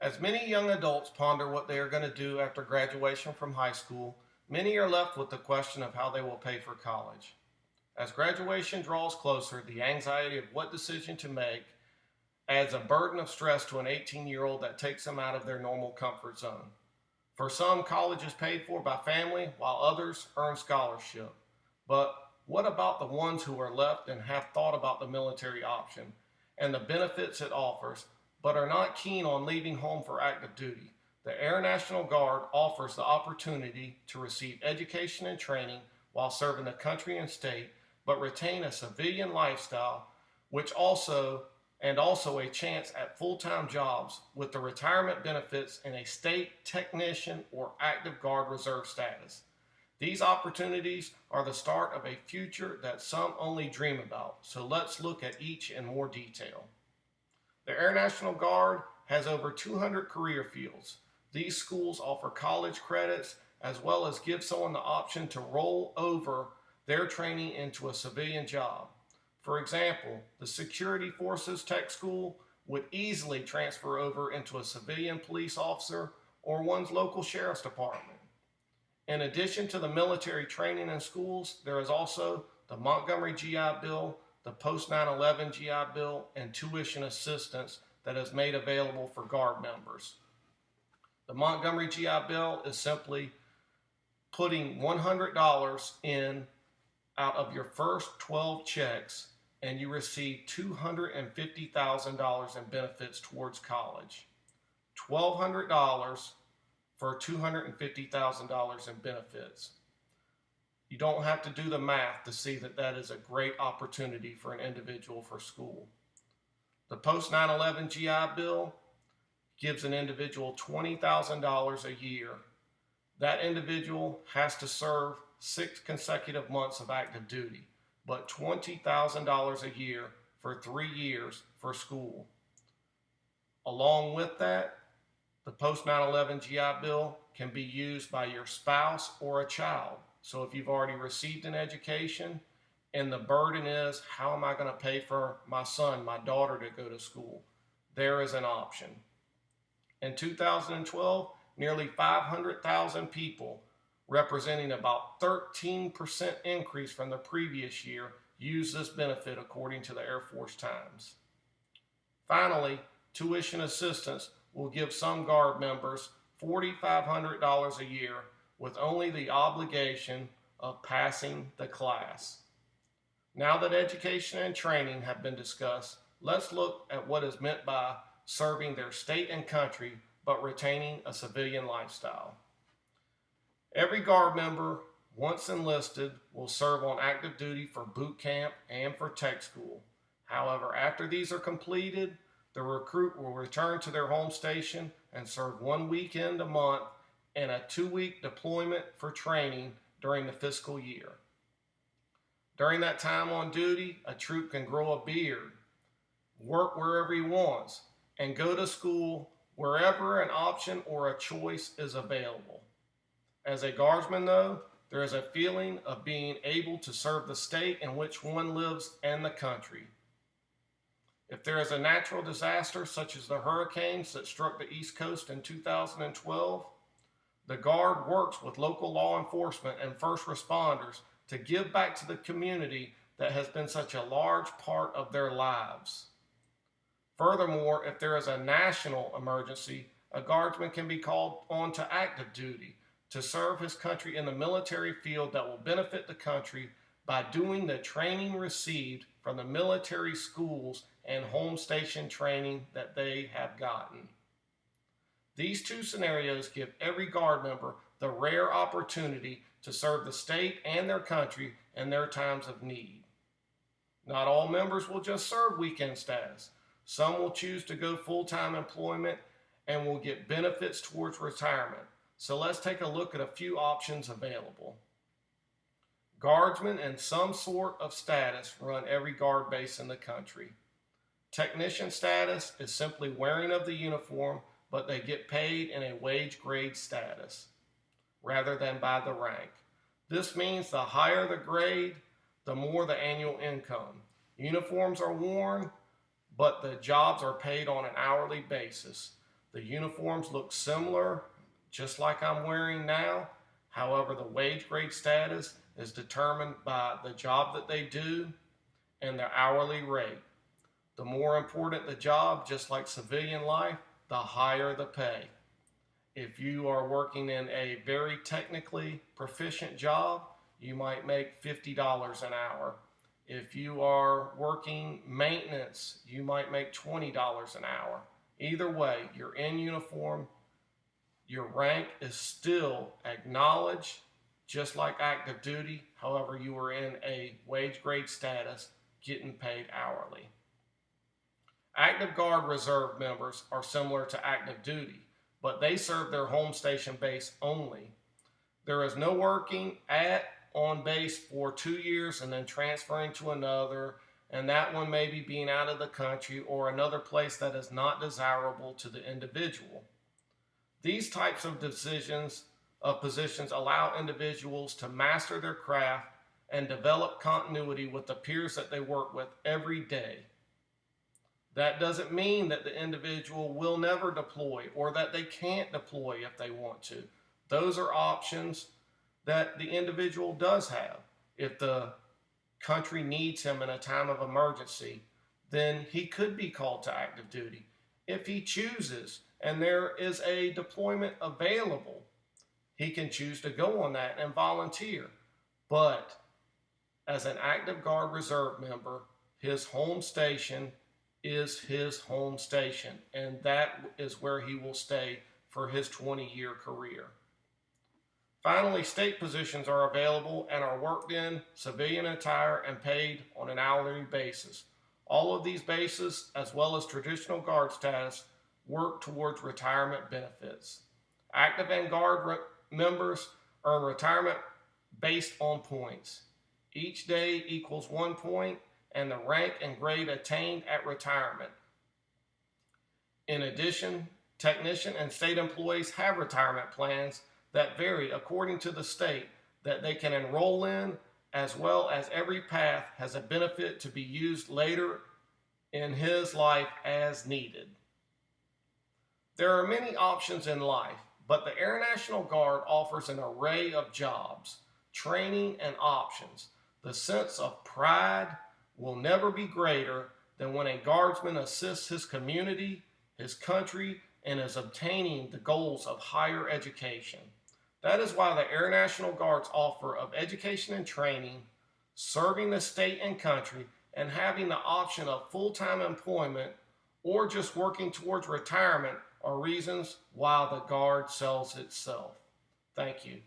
As many young adults ponder what they are going to do after graduation from high school, many are left with the question of how they will pay for college. As graduation draws closer, the anxiety of what decision to make adds a burden of stress to an 18-year-old that takes them out of their normal comfort zone. For some, college is paid for by family, while others earn scholarship. But what about the ones who are left and have thought about the military option and the benefits it offers, but are not keen on leaving home for active duty? The Air National Guard offers the opportunity to receive education and training while serving the country and state, but retain a civilian lifestyle, which also a chance at full-time jobs with the retirement benefits in a state technician or active guard reserve status. These opportunities are the start of a future that some only dream about, so let's look at each in more detail. The Air National Guard has over 200 career fields. These schools offer college credits as well as give someone the option to roll over their training into a civilian job. For example, the Security Forces Tech School would easily transfer over into a civilian police officer or one's local sheriff's department. In addition to the military training in schools, there is also the Montgomery GI Bill, the post 9/11 GI Bill, and tuition assistance that is made available for Guard members. The Montgomery GI Bill is simply putting $100 in out of your first 12 checks, and you receive $250,000 in benefits towards college. $1,200 for $250,000 in benefits. You don't have to do the math to see that that is a great opportunity for an individual for school. The post 9/11 GI Bill gives an individual $20,000 a year. That individual has to serve 6 consecutive months of active duty, but $20,000 a year for 3 years for school. Along with that, the post 9/11 GI Bill can be used by your spouse or a child. So if you've already received an education and the burden is, how am I going to pay for my son, my daughter to go to school? There is an option. In 2012, nearly 500,000 people, representing about 13% increase from the previous year, use this benefit according to the Air Force Times. Finally, tuition assistance will give some Guard members $4,500 a year with only the obligation of passing the class. Now that education and training have been discussed, let's look at what is meant by serving their state and country but retaining a civilian lifestyle. Every Guard member, once enlisted, will serve on active duty for boot camp and for tech school. However, after these are completed, the recruit will return to their home station and serve 1 weekend a month and a 2-week deployment for training during the fiscal year. During that time on duty, a troop can grow a beard, work wherever he wants, and go to school wherever an option or a choice is available. As a Guardsman, though, there is a feeling of being able to serve the state in which one lives and the country. If there is a natural disaster such as the hurricanes that struck the East Coast in 2012, the Guard works with local law enforcement and first responders to give back to the community that has been such a large part of their lives. Furthermore, if there is a national emergency, a Guardsman can be called on to active duty to serve his country in the military field that will benefit the country by doing the training received from the military schools and home station training that they have gotten. These two scenarios give every Guard member the rare opportunity to serve the state and their country in their times of need. Not all members will just serve weekend status. Some will choose to go full-time employment and will get benefits towards retirement. So let's take a look at a few options available. Guardsmen in some sort of status run every Guard base in the country. Technician status is simply wearing of the uniform, but they get paid in a wage grade status rather than by the rank. This means the higher the grade, the more the annual income. Uniforms are worn, but the jobs are paid on an hourly basis. The uniforms look similar, just like I'm wearing now. However, the wage grade status is determined by the job that they do and their hourly rate. The more important the job, just like civilian life, the higher the pay. If you are working in a very technically proficient job, you might make $50 an hour. If you are working maintenance, you might make $20 an hour. Either way, you're in uniform, your rank is still acknowledged, just like active duty. However, you are in a wage grade status, getting paid hourly. Active Guard Reserve members are similar to active duty, but they serve their home station base only. There is no working on base for 2 years and then transferring to another, and that one maybe being out of the country or another place that is not desirable to the individual. These types of positions allow individuals to master their craft and develop continuity with the peers that they work with every day. That doesn't mean that the individual will never deploy or that they can't deploy if they want to. Those are options that the individual does have. If the country needs him in a time of emergency, then he could be called to active duty. If he chooses and there is a deployment available, he can choose to go on that and volunteer. But as an active Guard Reserve member, his home station is his home station, and that is where he will stay for his 20-year career. Finally, state positions are available and are worked in civilian attire and paid on an hourly basis. All of these bases, as well as traditional Guard status, work towards retirement benefits. Active and Guard members earn retirement based on points. Each day equals 1 point and the rank and grade attained at retirement. In addition, technician and state employees have retirement plans that vary according to the state that they can enroll in, as well as every path has a benefit to be used later in his life as needed. There are many options in life, but the Air National Guard offers an array of jobs, training, and options. The sense of pride will never be greater than when a guardsman assists his community, his country, and is obtaining the goals of higher education. That is why the Air National Guard's offer of education and training, serving the state and country, and having the option of full-time employment or just working towards retirement are reasons why the Guard sells itself. Thank you.